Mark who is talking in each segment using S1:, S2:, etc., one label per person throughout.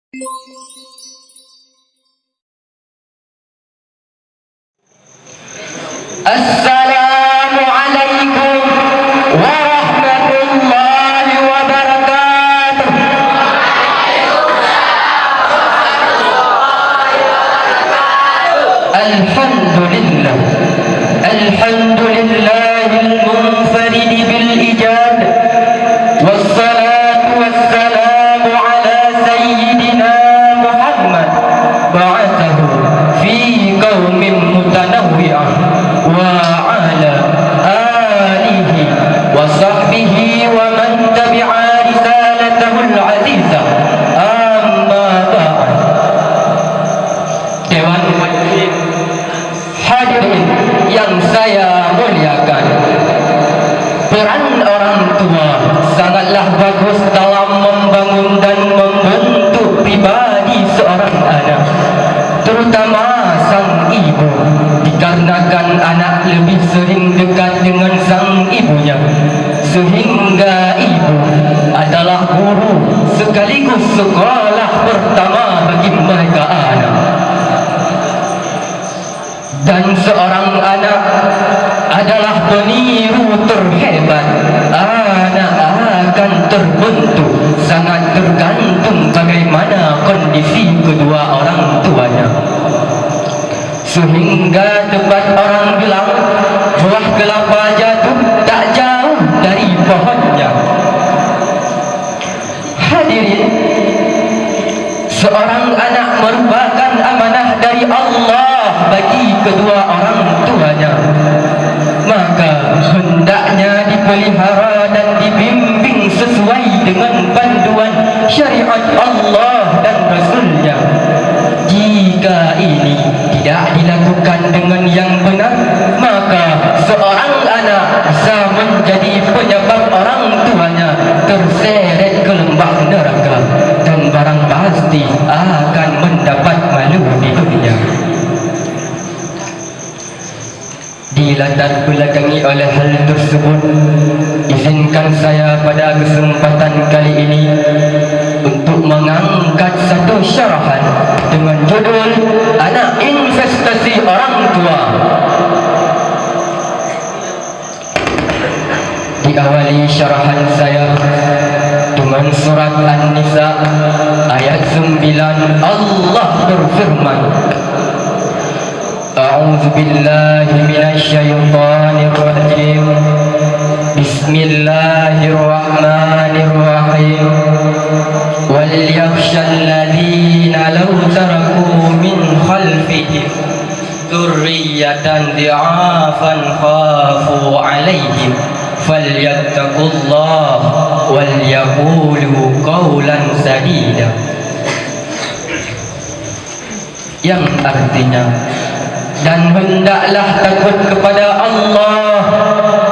S1: Assalamualaikum warahmatullahi wabarakatuh. Alhamdulillah, alhamdulillahil munfarid bil ijad, wassalatu wassalamu ala sayyidina Muhammad ba'athahu fi qaumin mutanawwi'ah wa ala alihi wa sahbihi wa man tabi'a risalatahul azizah, amma ba'd. Dewan hadirin yang saya muliakan, peran orang tua sangatlah bagus dalam membangun dan membentuk pribadi seorang anak, terutama sang ibu, dikarenakan anak lebih sering dekat dengan sang ibunya, sehingga ibu adalah guru sekaligus sekolah pertama bagi mereka anak. Dan seorang anak adalah peniru terhebat. Anak akan terbentuk sangat tergantung bagaimana kondisi kedua orang tuanya. Sehingga tempat orang bilang buah kelapa jatuh tak jauh dari pohonnya. Hadirin, seorang anak merupakan amanah dari Allah bagi kedua orang tuanya, maka hendaknya dipelihara dan dibimbing sesuai dengan panduan syariat Allah dan Rasulnya. Jika ini tidak dilakukan dengan yang benar, maka seorang anak bisa menjadi penyebab orang tuanya terseret ke lembah neraka dan barang pasti akan mendapat malu di dunia. Dilatar belakangi oleh hal tersebut, izinkan saya pada kesempatan kali ini untuk mengangkat satu syarahan dengan judul Anak Investasi Orang Tua. Diawali syarahan saya dengan surat An-Nisa ayat 9. Allah berfirman, A'udzu billahi minasyaitonir rajim. Bismillahirrahmanirrahim. Wal yakhshal ladzina law taraku min khalfihim dzurriyyatan dhi'afan khafu 'alaihim falyattaqullaha wal yaqulu qawlan sadida. Yang artinya, dan hendaklah takut kepada Allah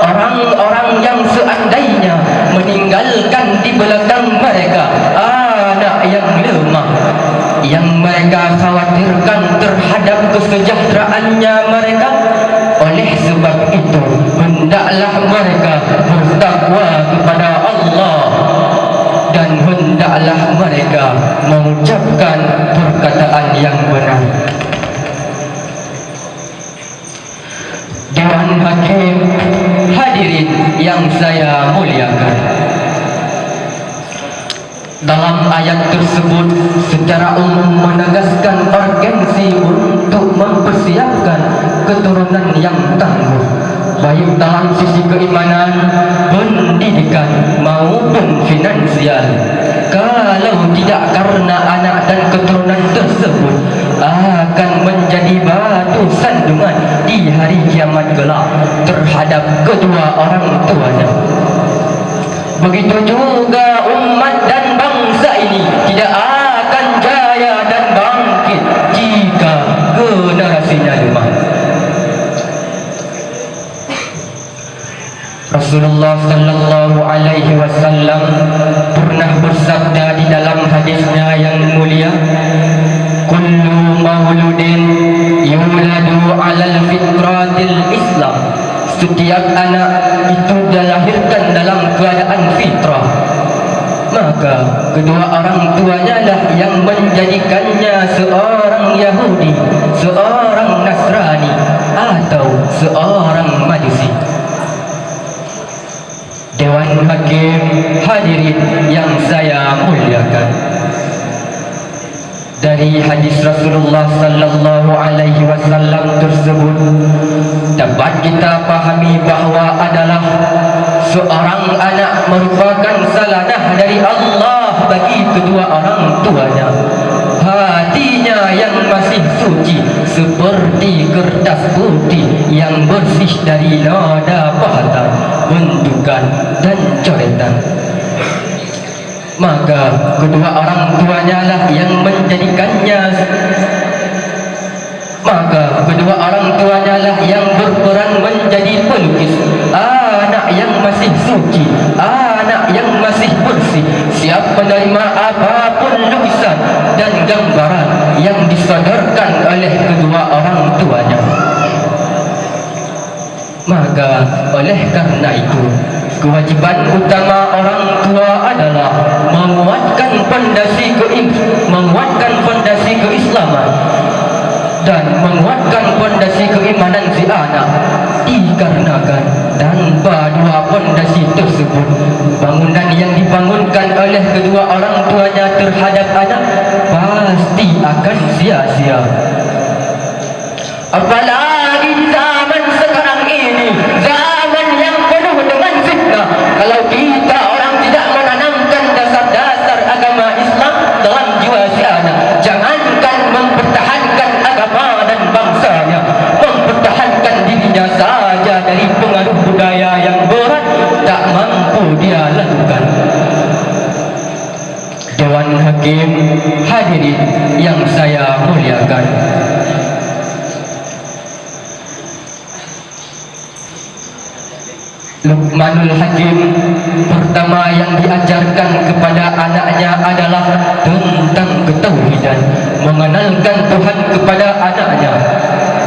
S1: orang-orang yang seandainya meninggalkan di belakang mereka anak yang lemah, yang mereka khawatirkan terhadap kesejahteraannya mereka. Oleh sebab itu, hendaklah mereka bertakwa kepada Allah dan hendaklah mereka mengucapkan perkataan yang benar. Dewan Hakim, hadirin yang saya muliakan, dalam ayat tersebut secara umum menegaskan urgensi untuk mempersiapkan keturunan yang tangguh, baik dalam sisi keimanan, pendidikan maupun finansial. Kalau tidak, karena anak dan keturunan tersebut akan menjadi batu sandungan di hari kiamat kelak terhadap kedua orang tuanya. Begitu juga umat dan bangsa ini tidak akan jaya dan bangkit jika generasinya lemah. Rasulullah sallallahu alaihi wasallam pernah bersabda di dalam hadisnya yang mulia, kullu mauludin yuladu alal fitratil Islam. Setiap anak itu dilahirkan dalam keadaan fitrah. maka kedua orang tuanya lah yang menjadikannya seorang Yahudi, seorang Nasrani, atau seorang Majusi. Dewan Hakim hadirin yang saya muliakan, dari hadis Rasulullah sallallahu alaihi wasallam tersebut dapat kita pahami bahawa adalah seorang anak merupakan salanah dari Allah bagi kedua orang tuanya. Hatinya yang masih suci seperti kertas putih yang bersih dari noda pahatan, bentukan dan coretan, maka kedua orang tuanya lah yang menjadikannya, maka kedua orang tuanya lah yang berperan menjadi pelukis. Anak yang masih suci, anak yang masih bersih, siap menerima apapun lukisan dan gambaran yang disodorkan oleh kedua orang tuanya. Maka oleh karena itu, kewajiban utama orang tua adalah menguatkan fondasi keislaman dan menguatkan fondasi keimanan si anak. Dikarenakan tanpa dua fondasi tersebut, bangunan yang dibangunkan oleh kedua orang tuanya terhadap anak pasti akan sia-sia. Apalagi di zaman sekarang ini, zaman yang penuh dengan fitnah, kalau kita orang tidak menanamkan dasar-dasar agama Islam dalam jiwa si anak, jangankan mempertahankan agama dan bangsanya, mempertahankan dirinya saja dari pengaruh budaya yang berat tak mampu dia lakukan. Dewan Hakim hadirin yang saya muliakan, Luqmanul Hakim pertama yang diajarkan kepada anaknya adalah tentang ketauhidan, mengenalkan Tuhan kepada anaknya.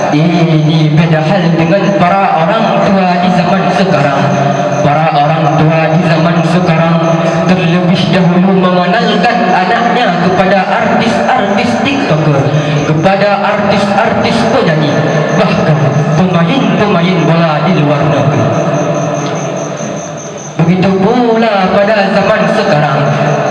S1: Ini beda hal dengan para orang tua di zaman sekarang. Para orang tua di zaman sekarang terlebih dahulu mengenalkan anaknya kepada artis-artis TikToker, kepada artis-artis penyanyi, bahkan pemain-pemain bola di luar negeri. Begitu pula pada zaman sekarang,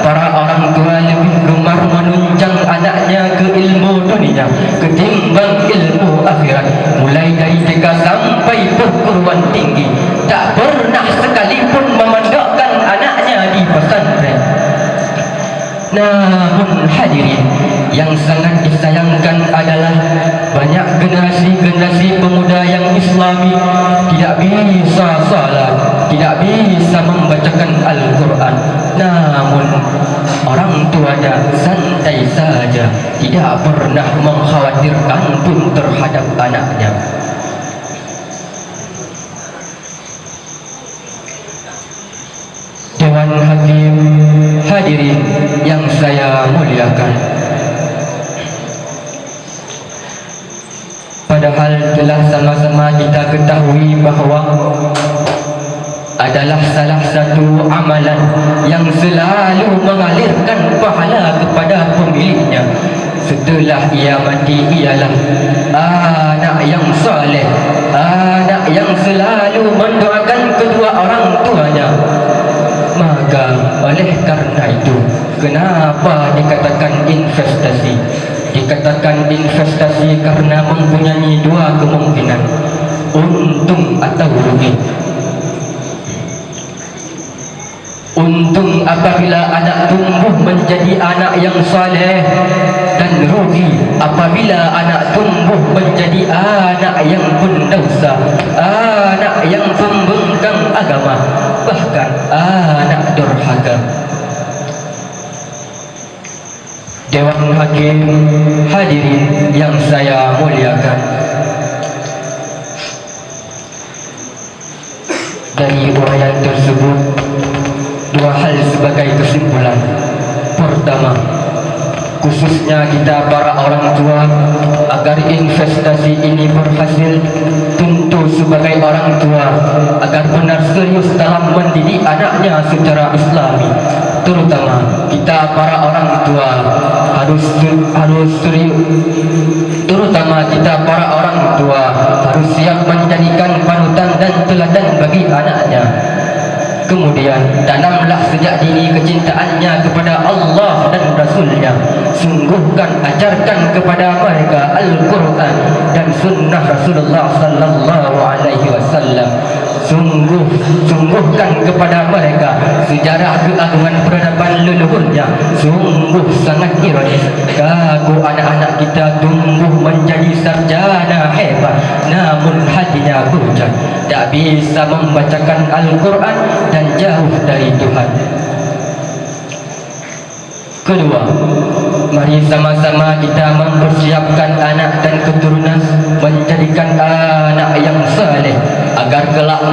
S1: para orang tua lebih gemar menunjang anaknya ke ilmu dunia ketimbang ilmu akhirat. Mulai dari TK sampai perguruan tinggi, tak pernah sekalipun memandangkan anaknya di pesantren. Namun hadirin yang sangat disayangkan adalah banyak generasi-generasi pemuda yang Islami tidak bisa salat, tidak bisa membacakan Al-Quran, namun orang tuanya santai saja, tidak pernah mengkhawatirkan pun terhadap anaknya. Dewan Hakim hadirin yang saya muliakan, padahal telah sama-sama kita ketahui bahawa adalah salah satu amalan yang selalu mengalirkan pahala kepada pemiliknya setelah ia mati ialah anak yang soleh, anak yang selalu mendoakan kedua orang tuanya. Maka oleh karena itu, kenapa dikatakan investasi? Dikatakan investasi karena mempunyai dua kemungkinan, untung atau rugi. Untung apabila anak tumbuh menjadi anak yang saleh, dan rugi apabila anak tumbuh menjadi anak yang pendosa, anak yang pembangkang agama, bahkan anak durhaka. Dewan Hakim hadirin yang saya muliakan, dari uraian tersebut dua hal sebagai kesimpulan. Pertama, khususnya kita para orang tua, agar investasi ini berhasil, tentu sebagai orang tua agar benar serius dalam mendidik anaknya secara Islami, terutama kita para orang tua harus terutama kita para orang tua harus siap menjadikan panutan dan teladan bagi anaknya. Kemudian tanamlah sejak dini kecintaannya kepada Allah dan Rasulnya. Sungguhkan ajarkan kepada mereka Al-Quran dan Sunnah Rasulullah Sallallahu Alaihi Wasallam. Sungguhkan kepada mereka sejarah keagungan peradaban leluhurnya. Sungguh sangat ironis kalau anak-anak kita tumbuh menjadi sarjana hebat, namun hatinya hujat, tak bisa membacakan Al-Quran dan jauh dari Tuhan. Kedua, mari sama-sama kita mempersiapkan anak dan keturunan menjadikan anak yang saleh agar kelak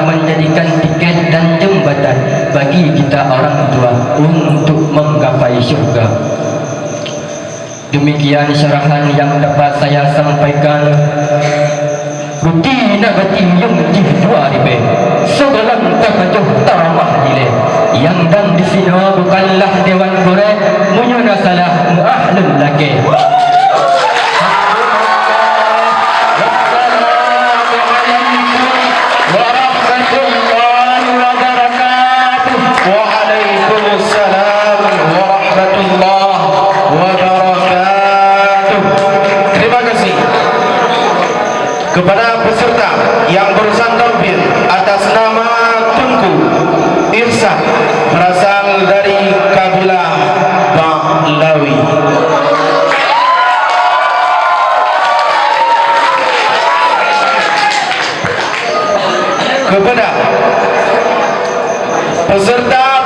S1: menjadikan tiket dan jembatan bagi kita orang tua untuk menggapai syurga. Demikian syarahan yang dapat saya sampaikan. Rutina batin yang jihwa ribe segelang terpajuh taramah dile yang dan di sini bukanlah dewan kore munyana salah ahlul laki.
S2: Waalaikumsalam warahmatullahi wabarakatuh. Terima kasih kepada peserta yang berusaha tampil atas nama Tunku Irsa berasal dari kabilah Bahlawi. Kepada peserta